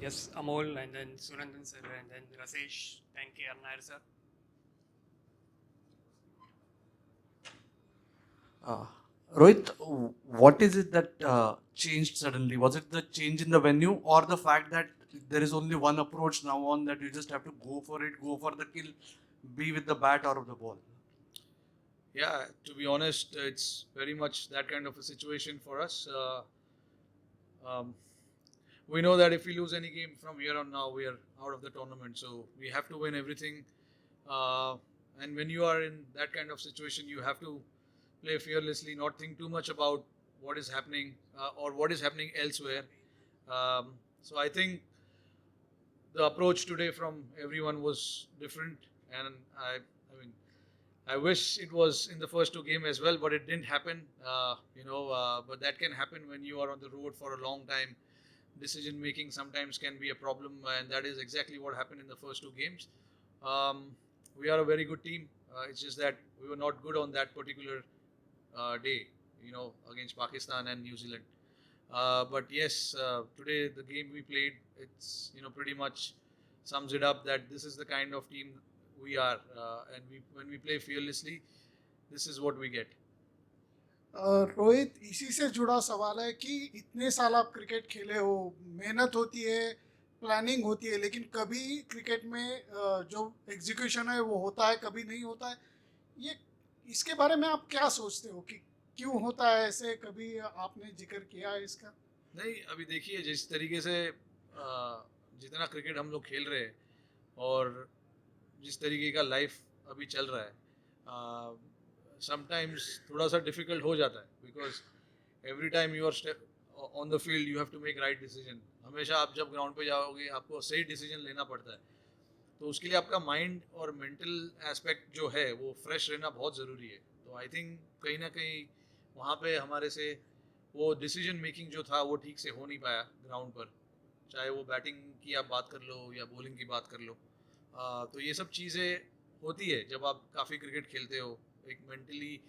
Yes, Amol, and then Sunandan sir, and then Rasesh. Thank you, Nair sir. Uh, Rohit, what is it that changed suddenly? Was it the change in the venue or the fact that there is only one approach now on that you just have to go for it, go for the kill, be with the bat or the ball? Yeah, to be honest, it's very much that kind of a situation for us. Um, we know that if we lose any game from here on now, we are out of the tournament. So we have to win everything. Uh, and when you are in that kind of situation, you have to play fearlessly, not think too much about what is happening or what is happening elsewhere. So I think the approach today from everyone was different, and I mean, I wish it was in the first two games as well, but it didn't happen. But that can happen when you are on the road for a long time. Decision making sometimes can be a problem, and that is exactly what happened in the first two games. Um, we are a very good team. It's just that we were not good on that particular day, against Pakistan and New Zealand. But yes, today the game we played, it's pretty much sums it up that this is the kind of team we are, and when we play fearlessly, this is what we get. Rohit, इसी से जुड़ा सवाल है कि इतने साल आप cricket खेले हो, मेहनत होती है, प्लानिंग होती है, लेकिन कभी क्रिकेट में जो एग्जीक्यूशन है वो होता है, कभी नहीं होता है। ये इसके बारे में आप क्या सोचते हो कि क्यों होता है ऐसे? कभी आपने जिक्र किया है इसका? नहीं, अभी देखिए जिस तरीके से जितना क्रिकेट हम लोग खेल रहे हैं और जिस तरीके का लाइफ अभी चल रहा है, समटाइम्स थोड़ा सा डिफिकल्ट हो जाता है because every time you are on the field you have to make right decision. हमेशा आप जब ग्राउंड पे जाओगे आपको सही डिसीजन लेना पड़ता है, तो उसके लिए आपका माइंड और मेंटल एस्पेक्ट जो है वो फ्रेश रहना बहुत ज़रूरी है। तो आई थिंक कहीं ना कहीं वहाँ पे हमारे से वो डिसीजन मेकिंग जो था वो ठीक से हो नहीं पाया ग्राउंड पर, चाहे वो बैटिंग की आप बात कर लो या बॉलिंग की बात कर लो। तो ये सब चीज़ें होती है जब आप काफ़ी क्रिकेट खेलते हो। एक मेंटली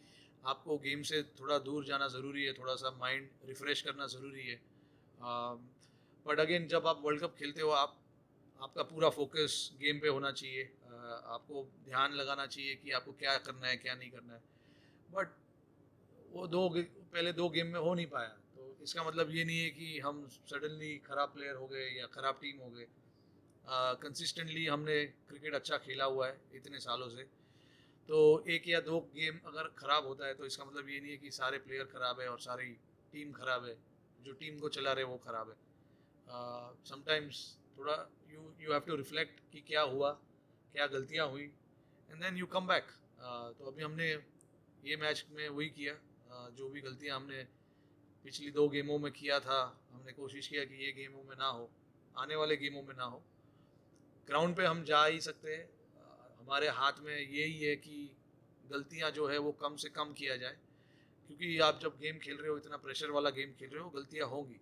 आपको गेम से थोड़ा दूर जाना ज़रूरी है, थोड़ा सा माइंड रिफ़्रेश करना ज़रूरी है। बट अगेन जब आप वर्ल्ड कप खेलते हो आपका पूरा फोकस गेम पे होना चाहिए। आपको ध्यान लगाना चाहिए कि आपको क्या करना है क्या नहीं करना है। बट वो पहले दो गेम में हो नहीं पाया, तो इसका मतलब ये नहीं है कि हम सडनली ख़राब प्लेयर हो गए या ख़राब टीम हो गए। कंसिस्टेंटली हमने क्रिकेट अच्छा खेला हुआ है इतने सालों से। तो एक या दो गेम अगर ख़राब होता है तो इसका मतलब ये नहीं है कि सारे प्लेयर ख़राब है और सारी टीम ख़राब है, जो टीम को चला रहे वो ख़राब है। समटाइम्स थोड़ा यू हैव टू रिफ्लेक्ट कि क्या हुआ, क्या गलतियाँ हुई, and then you come back. तो अभी हमने ये मैच में वही किया। जो भी गलतियाँ हमने पिछली दो गेमों में किया था, हमने कोशिश किया कि ये गेमों में ना हो, आने वाले गेमों में ना हो। ग्राउंड पे हम जा ही सकते हैं, हमारे हाथ में यही है कि गलतियाँ जो है वो कम से कम किया जाए, क्योंकि आप जब गेम खेल रहे हो, इतना प्रेशर वाला गेम खेल रहे हो, गलतियाँ होंगी,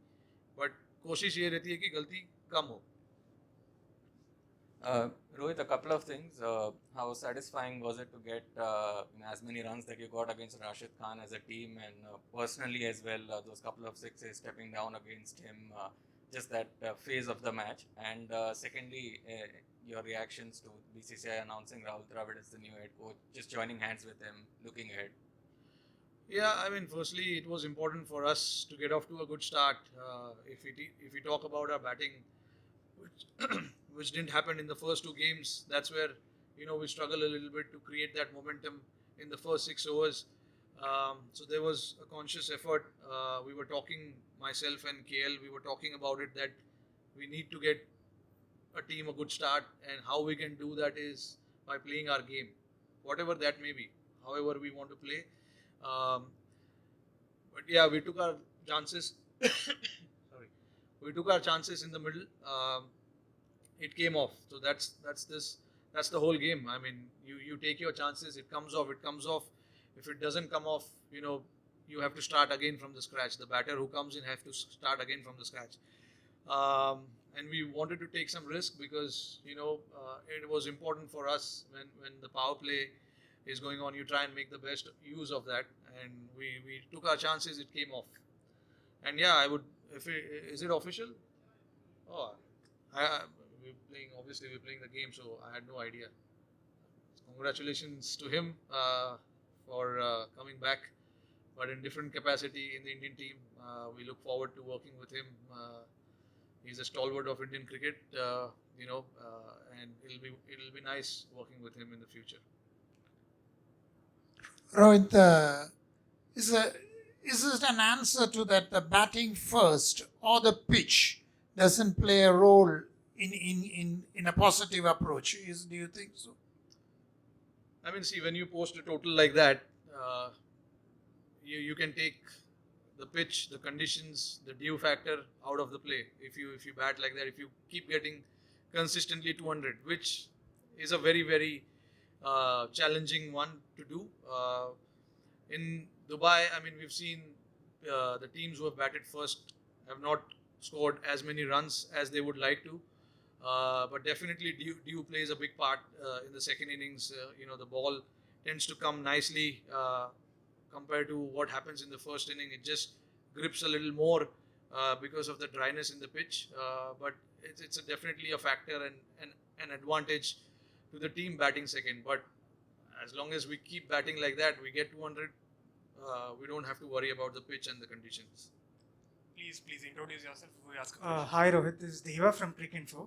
बट कोशिश ये रहती है कि गलती कम हो। Uh, Rohit, a couple of things. How satisfying was it to get as many runs that you got against Rashid Khan as a team, and personally as well, those couple of sixes stepping down against him, just that phase of the match. And secondly, your reactions to BCCI announcing Rahul Dravid as the new head coach, just joining hands with him, looking ahead. Yeah, I mean, firstly, it was important for us to get off to a good start. If we talk about our batting, which which didn't happen in the first two games, that's where we struggle a little bit to create that momentum in the first 6 overs. So there was a conscious effort. We were talking, myself and KL, we were talking about it that we need to get a team a good start, and how we can do that is by playing our game, whatever that may be, however we want to play. Um, but yeah, we took our chances. Sorry, we took our chances in the middle. It came off. So that's the whole game. I mean, you take your chances. It comes off. It comes off. If it doesn't come off, you have to start again from the scratch. The batter who comes in have to start again from the scratch. And we wanted to take some risk because it was important for us when the power play is going on. You try and make the best use of that, and we took our chances. It came off, and yeah, I would. If it, is it official? Oh, obviously we're playing the game, so I had no idea. Congratulations to him for coming back, but in different capacity in the Indian team. We look forward to working with him. He's a stalwart of Indian cricket, and it'll be nice working with him in the future. Rohit, is it an answer to that the batting first or the pitch doesn't play a role in a positive approach? Do you think so? I mean, see, when you post a total like that, you can take the pitch, the conditions, the dew factor out of the play. If you bat like that, if you keep getting consistently 200, which is a very, very challenging one to do. In Dubai, I mean, we've seen the teams who have batted first have not scored as many runs as they would like to. But definitely dew plays a big part in the second innings. The ball tends to come nicely compared to what happens in the first inning. It just grips a little more because of the dryness in the pitch. But it's definitely a factor and an advantage to the team batting second. But as long as we keep batting like that, we get 200. We don't have to worry about the pitch and the conditions. Please introduce yourself before you ask a question. Hi Rohit, this is Deva from Cricinfo.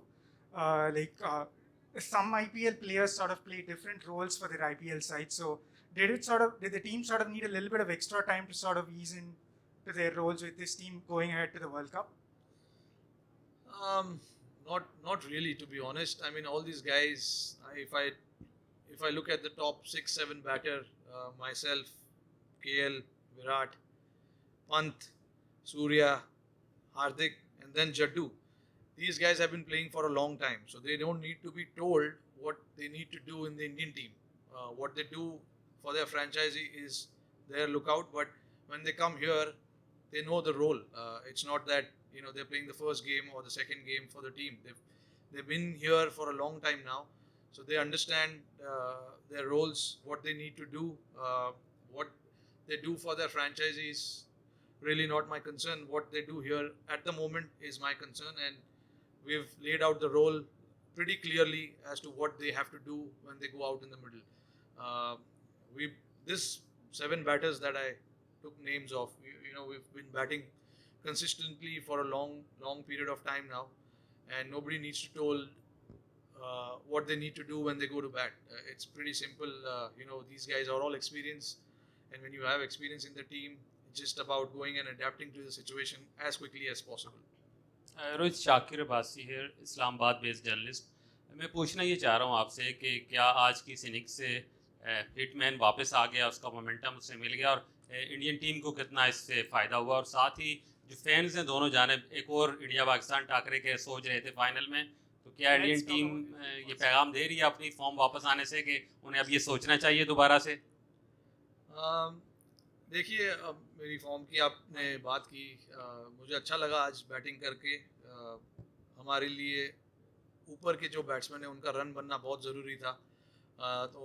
Some IPL players sort of play different roles for their IPL side. So did the team sort of need a little bit of extra time to sort of ease into their roles with this team going ahead to the World Cup? Not really, to be honest. I mean, all these guys. If I look at the top 6-7 batter, myself, KL, Virat, Pant, Surya, Hardik, and then Jaddu. These guys have been playing for a long time, so they don't need to be told what they need to do in the Indian team. What they do for their franchisee is their lookout, but when they come here, they know the role. It's not that they're playing the first game or the second game for the team. They've been here for a long time now, so they understand their roles, what they need to do, what they do for their franchisees. Really not my concern. What they do here at the moment is my concern, and we've laid out the role pretty clearly as to what they have to do when they go out in the middle. This 7 batters that I took names of, we've been batting consistently for a long period of time now, and nobody needs to told what they need to do when they go to bat. It's pretty simple. These guys are all experienced, and when you have experience in the team, it's just about going and adapting to the situation as quickly as possible. Rohit Shakir Abbasi है, Islamabad based journalist. मैं पूछना ये चाह रहा हूँ आपसे कि क्या आज की इनिंग से हिटमैन वापस आ गया, उसका मोमेंटम उससे मिल गया, और इंडियन टीम को कितना इससे फ़ायदा हुआ, और साथ ही जो फैंस हैं दोनों जानिब, एक और इंडिया पाकिस्तान टाकरे के सोच रहे थे फाइनल में, तो क्या इंडियन टीम ये पैगाम दे रही है अपनी फॉर्म वापस आने से कि उन्हें अब ये सोचना चाहिए दोबारा से? देखिए, अब मेरी फॉर्म की आपने बात की, मुझे अच्छा लगा आज बैटिंग करके. हमारे लिए ऊपर के जो बैट्समैन हैं उनका रन बनना बहुत ज़रूरी था. तो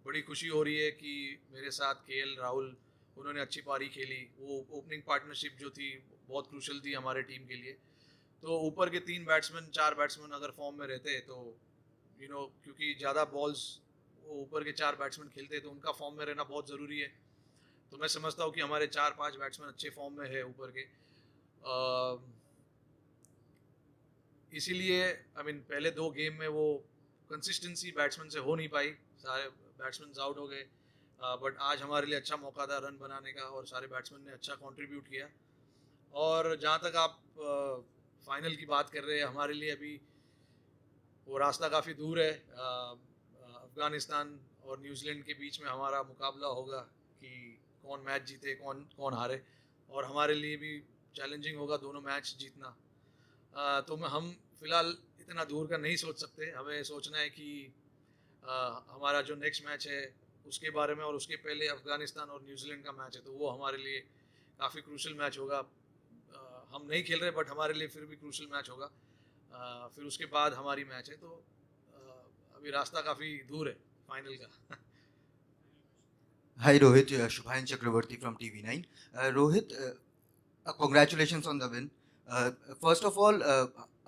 बड़ी खुशी हो रही है कि मेरे साथ KL राहुल, उन्होंने अच्छी पारी खेली. वो ओपनिंग पार्टनरशिप जो थी बहुत क्रूशल थी हमारे टीम के लिए. तो ऊपर के 3 बैट्समैन 4 बैट्समैन अगर फॉर्म में रहते तो क्योंकि ज़्यादा बॉल्स वो ऊपर के 4 बैट्समैन खेलते तो उनका फॉर्म में रहना बहुत ज़रूरी है. तो मैं समझता हूँ कि हमारे 4-5 बैट्समैन अच्छे फॉर्म में है ऊपर के. इसीलिए पहले 2 गेम में वो कंसिस्टेंसी बैट्समैन से हो नहीं पाई, सारे बैट्समैन आउट हो गए. बट आज हमारे लिए अच्छा मौका था रन बनाने का, और सारे बैट्समैन ने अच्छा कंट्रीब्यूट किया. और जहाँ तक आप फाइनल की बात कर रहे हैं, हमारे लिए अभी वो रास्ता काफ़ी दूर है. अफ़गानिस्तान और न्यूजीलैंड के बीच में हमारा मुकाबला होगा कि कौन मैच जीते, कौन हारे, और हमारे लिए भी चैलेंजिंग होगा दोनों मैच जीतना. तो हम फ़िलहाल इतना दूर का नहीं सोच सकते. हमें सोचना है कि हमारा जो नेक्स्ट मैच है उसके बारे में, और उसके पहले अफ़गानिस्तान और न्यूजीलैंड का मैच है, तो वो हमारे लिए काफ़ी क्रूशल मैच होगा. हम नहीं खेल रहे बट हमारे लिए फिर भी क्रूशल मैच होगा. फिर उसके बाद हमारी मैच है, तो अभी रास्ता काफ़ी दूर है फाइनल का. Hi Rohit, Shubhayan Chakravarti from TV9. Rohit, congratulations on the win. First of all,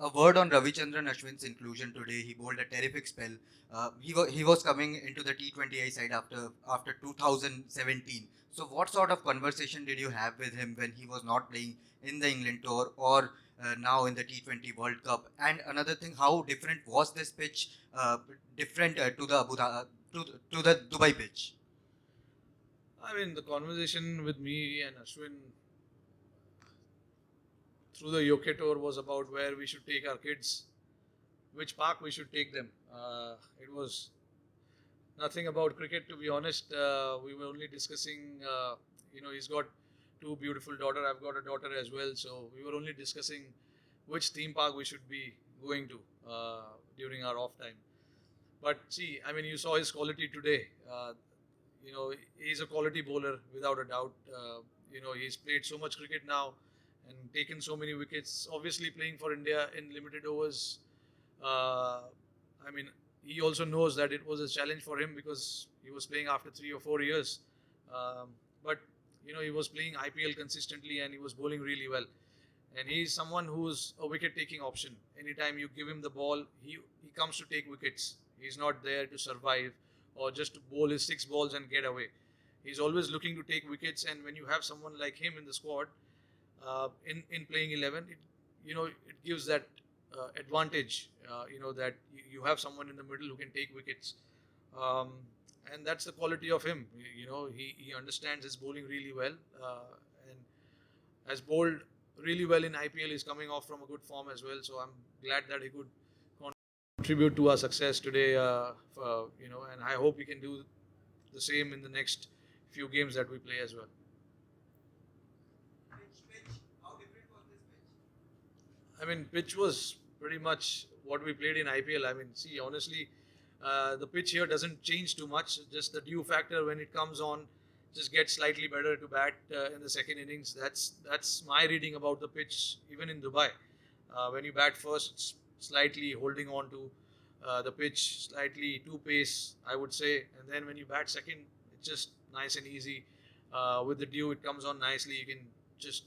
A word on Ravichandran Ashwin's inclusion today. He bowled a terrific spell. He was coming into the T20I side after 2017. So what sort of conversation did you have with him when he was not playing in the England tour or now in the T20 World Cup? And another thing, how different was this pitch? Different to the to the Dubai pitch? I mean, the conversation with me and Ashwin through the UK tour was about where we should take our kids, which park we should take them. It was nothing about cricket, to be honest. We were only discussing, he's got two beautiful daughters. I've got a daughter as well. So we were only discussing which theme park we should be going to during our off time. But see, I mean, you saw his quality today. He's a quality bowler without a doubt. He's played so much cricket now and taken so many wickets. Obviously, playing for India in limited overs. He also knows that it was a challenge for him because he was playing after 3 or 4 years. But he was playing IPL consistently and he was bowling really well. And he's someone who's a wicket-taking option. Anytime you give him the ball, he comes to take wickets. He's not there to survive or just to bowl his 6 balls and get away. He's always looking to take wickets, and when you have someone like him in the squad, in playing 11, it gives that advantage. That you have someone in the middle who can take wickets, and that's the quality of him. He understands his bowling really well, and has bowled really well in IPL. He's coming off from a good form as well, so I'm glad that he could contribute to our success today. And I hope he can do the same in the next few games that we play as well. I mean, pitch was pretty much what we played in IPL. I mean, see, honestly, the pitch here doesn't change too much. Just the dew factor when it comes on just gets slightly better to bat in the second innings. That's my reading about the pitch, even in Dubai. When you bat first, it's slightly holding on to the pitch, slightly too pace, I would say. And then when you bat second, it's just nice and easy. With the dew, it comes on nicely. You can just,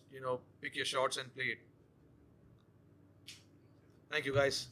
pick your shots and play it. Thank you, guys.